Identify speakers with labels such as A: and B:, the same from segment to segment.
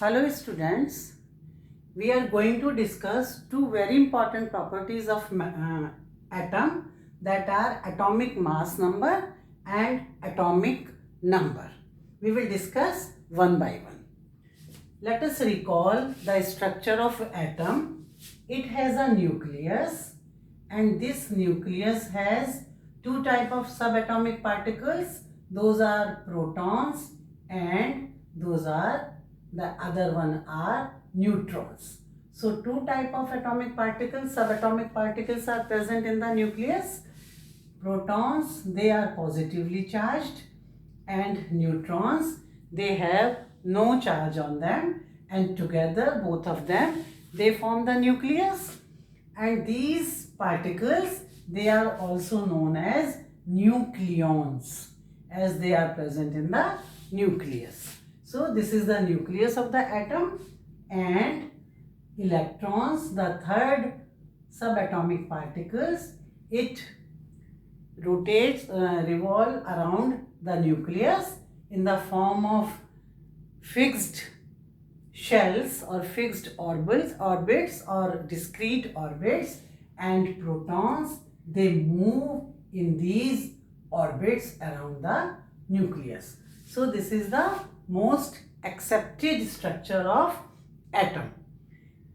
A: Hello students, we are going to discuss two very important properties of atom, that are atomic mass number and atomic number. We will discuss one by one. Let us recall the structure of atom. It has a nucleus, and this nucleus has two types of subatomic particles. Those are protons and those are the other one are neutrons. So two type of atomic particles, subatomic particles are present in the nucleus. Protons, they are positively charged, and neutrons, they have no charge on them, and together both of them, they form the nucleus. And these particles, they are also known as nucleons, as they are present in the nucleus. So this is the nucleus of the atom, and electrons, the third subatomic particles, it rotates, revolve around the nucleus in the form of fixed shells or fixed orbits or discrete orbits, and protons, they move in these orbits around the nucleus. So this is the most accepted structure of atom.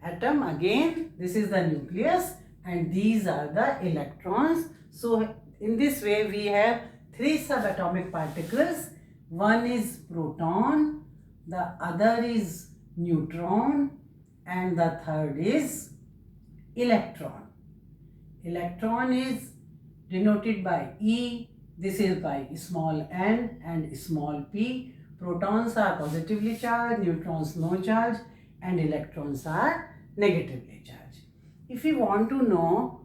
A: Atom, again, this is the nucleus and these are the electrons. So in this way we have three subatomic particles. One is proton, the other is neutron, and the third is electron. Electron is denoted by E. This is by small n and small p. Protons are positively charged, neutrons no charge, and electrons are negatively charged. If we want to know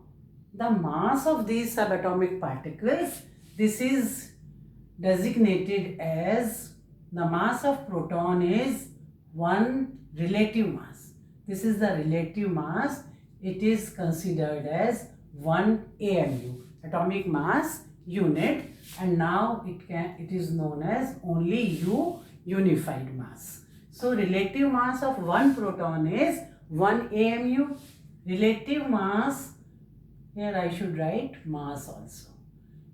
A: the mass of these subatomic particles, this is designated as, the mass of proton is 1 relative mass. This is the relative mass. It is considered as 1 AMU, atomic mass unit, and now it is known as only U, unified mass. So relative mass of one proton is 1 AMU. Relative mass, here I should write mass also.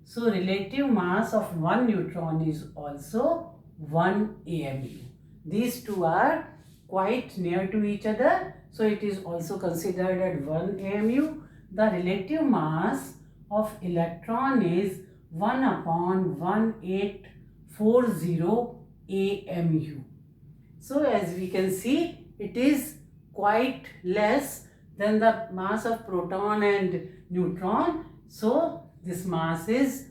A: So relative mass of one neutron is also 1 AMU. These two are quite near to each other, so it is also considered at 1 AMU. The relative mass of electron is 1 upon 1840 AMU. So as we can see, it is quite less than the mass of proton and neutron. So this mass is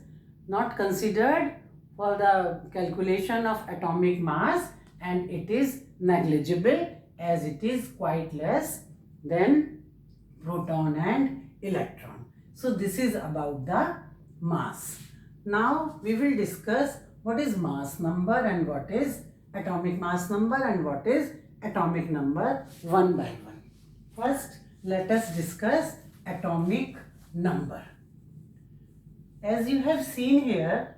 A: not considered for the calculation of atomic mass, and it is negligible as it is quite less than proton and electron. So this is about the mass. Now we will discuss what is mass number and what is atomic mass number and what is atomic number one by one. First, let us discuss atomic number. As you have seen here,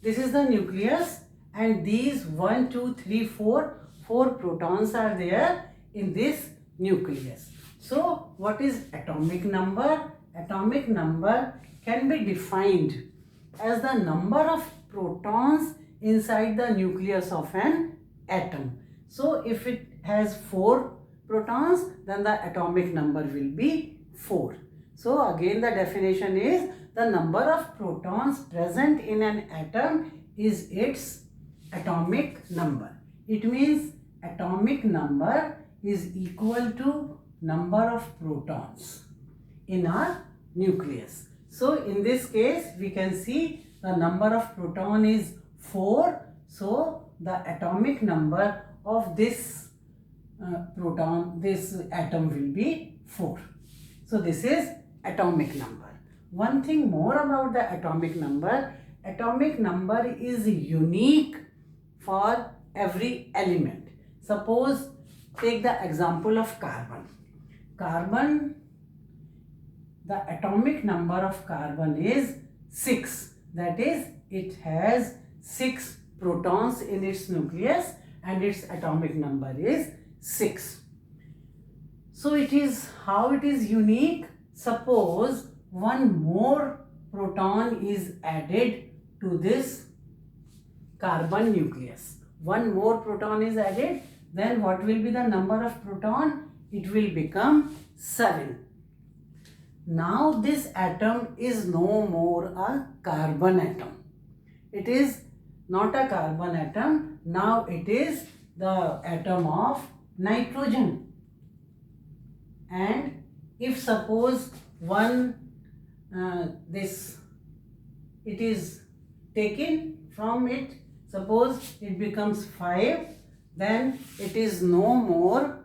A: this is the nucleus, and these 1, 2, 3, 4 protons are there in this nucleus. So what is atomic number? Atomic number can be defined as the number of protons inside the nucleus of an atom. So if it has 4 protons, then the atomic number will be 4. So again the definition is the number of protons present in an atom is its atomic number. It means atomic number is equal to number of protons in our nucleus. So in this case we can see the number of proton is 4. So the atomic number of this this atom will be 4. So this is atomic number. One thing more about the atomic number is unique for every element. Suppose take the example of carbon. Carbon, the atomic number of carbon is 6. That is, it has 6 protons in its nucleus and its atomic number is 6. So it is how it is unique. Suppose one more proton is added to this carbon nucleus. One more proton is added, then what will be the number of proton? It will become 7. Now this atom is no more a carbon atom. It is not a carbon atom. Now it is the atom of nitrogen. And if suppose it is taken from it, suppose it becomes 5, then it is no more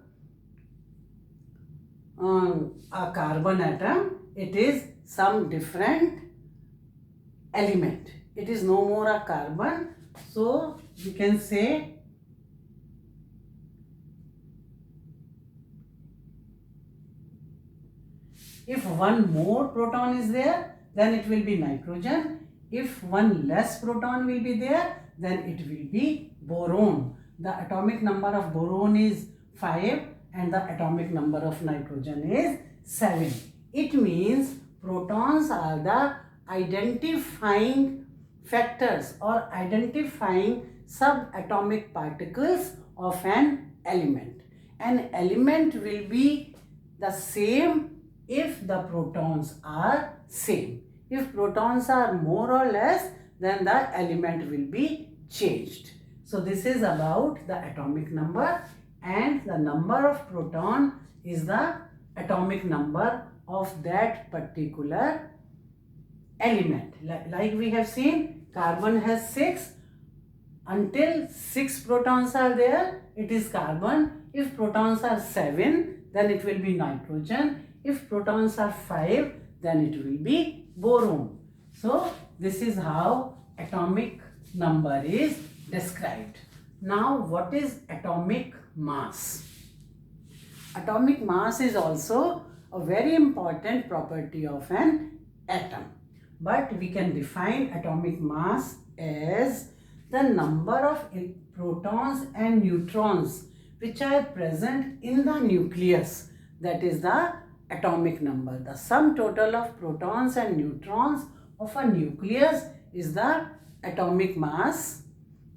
A: a carbon atom. It is some different element. It is no more a carbon. So we can say if one more proton is there, then it will be nitrogen. If one less proton will be there, then it will be boron. The atomic number of boron is 5 and the atomic number of nitrogen is 7. It means protons are the identifying factors or identifying subatomic particles of an element. An element will be the same if the protons are same. If protons are more or less, then the element will be changed. So this is about the atomic number, and the number of proton is the atomic number of that particular element. Like we have seen, carbon has 6. Until 6 protons are there, it is carbon. If protons are 7, then it will be nitrogen. If protons are 5, then it will be boron. So this is how atomic number is described. Now what is atomic mass? Atomic mass is also a very important property of an atom. But we can define atomic mass as the number of protons and neutrons which are present in the nucleus. That is the atomic number. The sum total of protons and neutrons of a nucleus is the atomic mass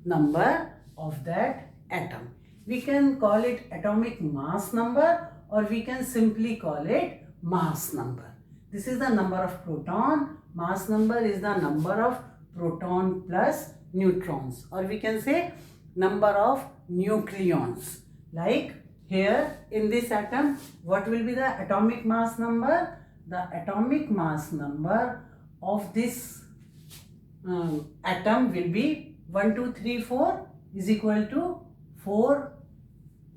A: number of that atom. We can call it atomic mass number, or we can simply call it mass number. This is the number of proton. Mass number is the number of proton plus neutrons, or we can say number of nucleons. Like here in this atom, what will be the atomic mass number? The atomic mass number of this atom will be 1, 2, 3, 4 is equal to 4.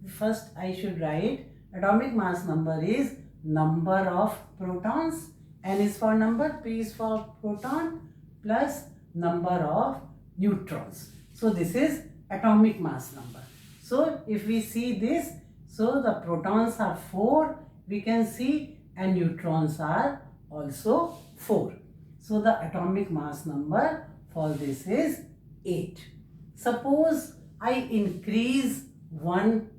A: First I should write atomic mass number is number of protons. N is for number, P is for proton, plus number of neutrons. So this is atomic mass number. So if we see this, so the protons are 4, we can see, and neutrons are also 4. So the atomic mass number for this is 8. Suppose I increase 1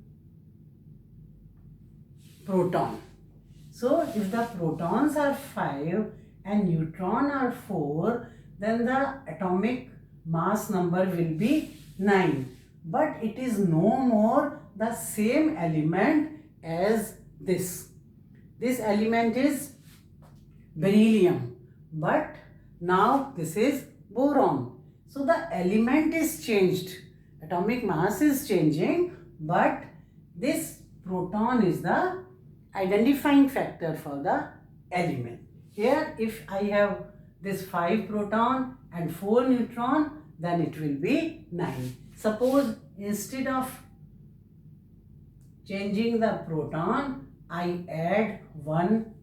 A: proton. So if the protons are 5 and neutron are 4, then the atomic mass number will be 9. But it is no more the same element as this. This element is beryllium, but now this is boron. So the element is changed. Atomic mass is changing, but this proton is the identifying factor for the element. Here if I have this 5 proton and 4 neutron, then it will be 9. Suppose instead of changing the proton, I add 1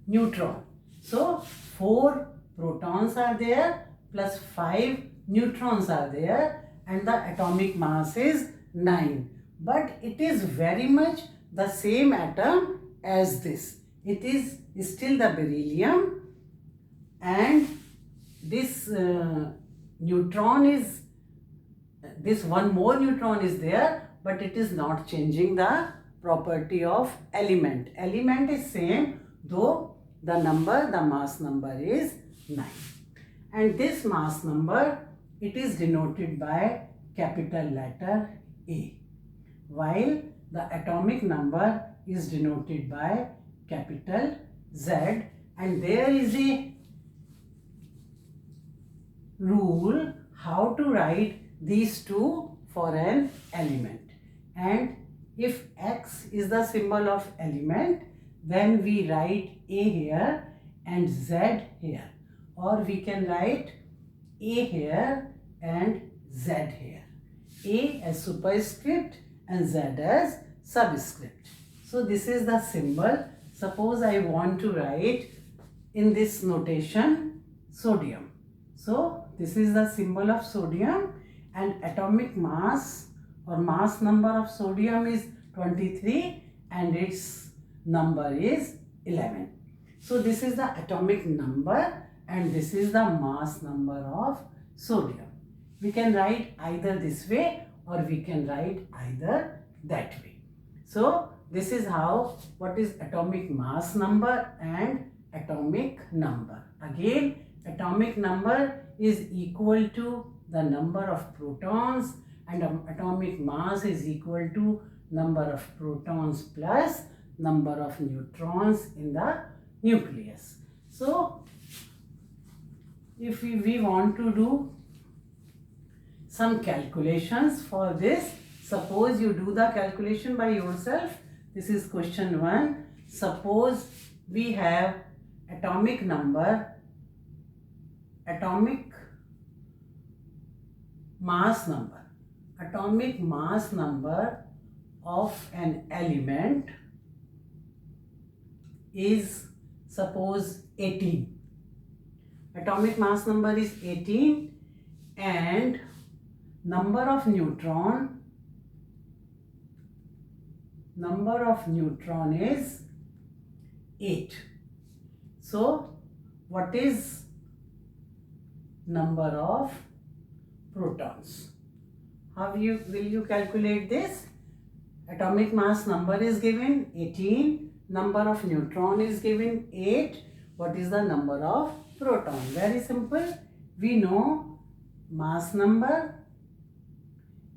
A: neutron. So 4 protons are there plus 5 neutrons are there, and the atomic mass is 9. But it is very much the same atom as this. It is still the beryllium, and this neutron is this one more neutron is there, but it is not changing the property of element. Element is same, though the mass number is 9. And this mass number, it is denoted by capital letter A, while the atomic number is denoted by capital Z, and there is a rule how to write these two for an element. And if X is the symbol of element, then we write A here and Z here, or we can write A here and Z here. A as superscript and Z as subscript. So this is the symbol. Suppose I want to write in this notation sodium. So this is the symbol of sodium, and atomic mass or mass number of sodium is 23 and its number is 11. So this is the atomic number and this is the mass number of sodium. We can write either this way or we can write either that way. So this is how, what is atomic mass number and atomic number. Again, atomic number is equal to the number of protons and atomic mass is equal to number of protons plus number of neutrons in the nucleus. So if we want to do some calculations for this, suppose you do the calculation by yourself. This is question 1. Suppose we have atomic number, atomic mass number. Atomic mass number of an element is, suppose, 18. Atomic mass number is 18 and number of neutron is 8. So what is number of protons? How will you calculate this? Atomic mass number is given 18, number of neutron is given 8. What is the number of proton? Very simple. We know mass number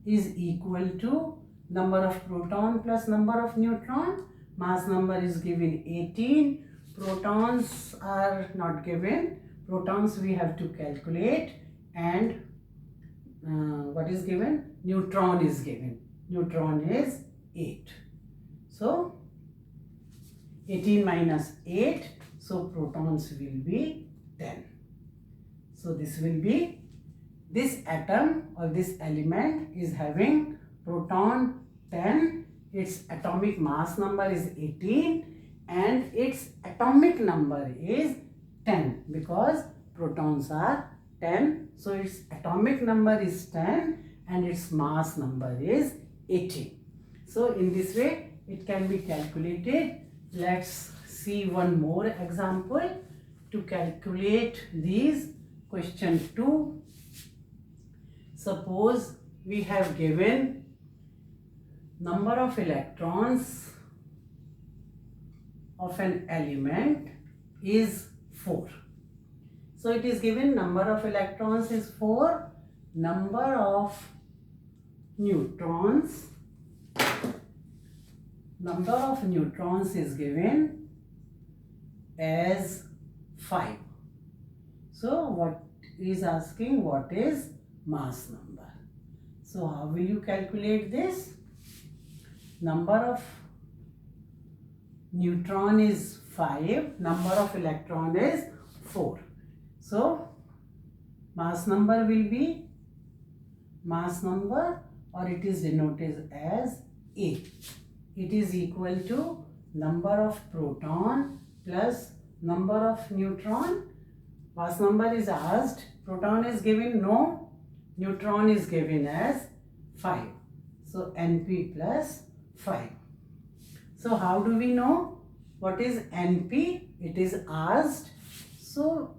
A: is equal to number of proton plus number of neutron. Mass number is given 18. Protons are not given. Protons we have to calculate, and what is given? Neutron is given. Neutron is 8. So 18 minus 8. So protons will be 10. So this will be, this atom or this element is having proton 10, its atomic mass number is 18 and its atomic number is 10 because protons are 10. So its atomic number is 10 and its mass number is 18. So in this way it can be calculated. Let's see one more example to calculate these. Question 2. Suppose we have given number of electrons of an element is 4. So it is given number of electrons is 4, number of neutrons is given as 5. So what is asking, what is mass number? So how will you calculate this? Number of neutron is 5, number of electron is 4. So mass number will be mass number, or it is denoted as A. It is equal to number of proton plus number of neutron. Mass number is asked, proton is given no, neutron is given as 5. So NP plus 5. So how do we know what is NP? It is asked. So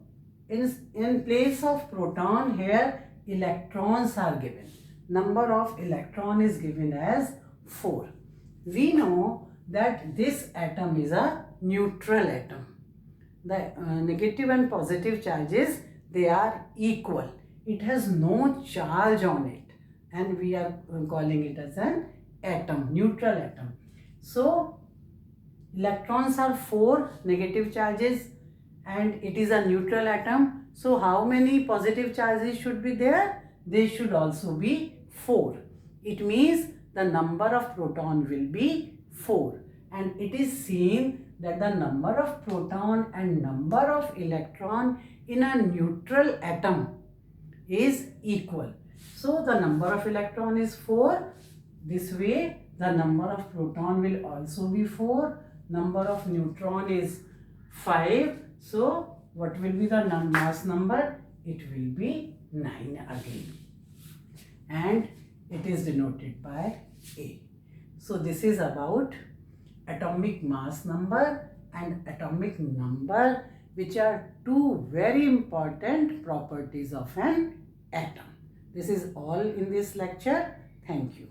A: in place of proton here electrons are given. number of electron is given as 4. We know that this atom is a neutral atom. The negative and positive charges, they are equal. It has no charge on it, and we are calling it as an atom, neutral atom. So electrons are 4 negative charges and it is a neutral atom. So how many positive charges should be there? They should also be 4. It means the number of proton will be 4, and it is seen that the number of proton and number of electron in a neutral atom is equal. So the number of electron is 4. This way the number of proton will also be 4. Number of neutron is 5. So what will be the mass number? It will be 9 again. And it is denoted by A. So this is about atomic mass number and atomic number, which are two very important properties of an atom. This is all in this lecture. Thank you.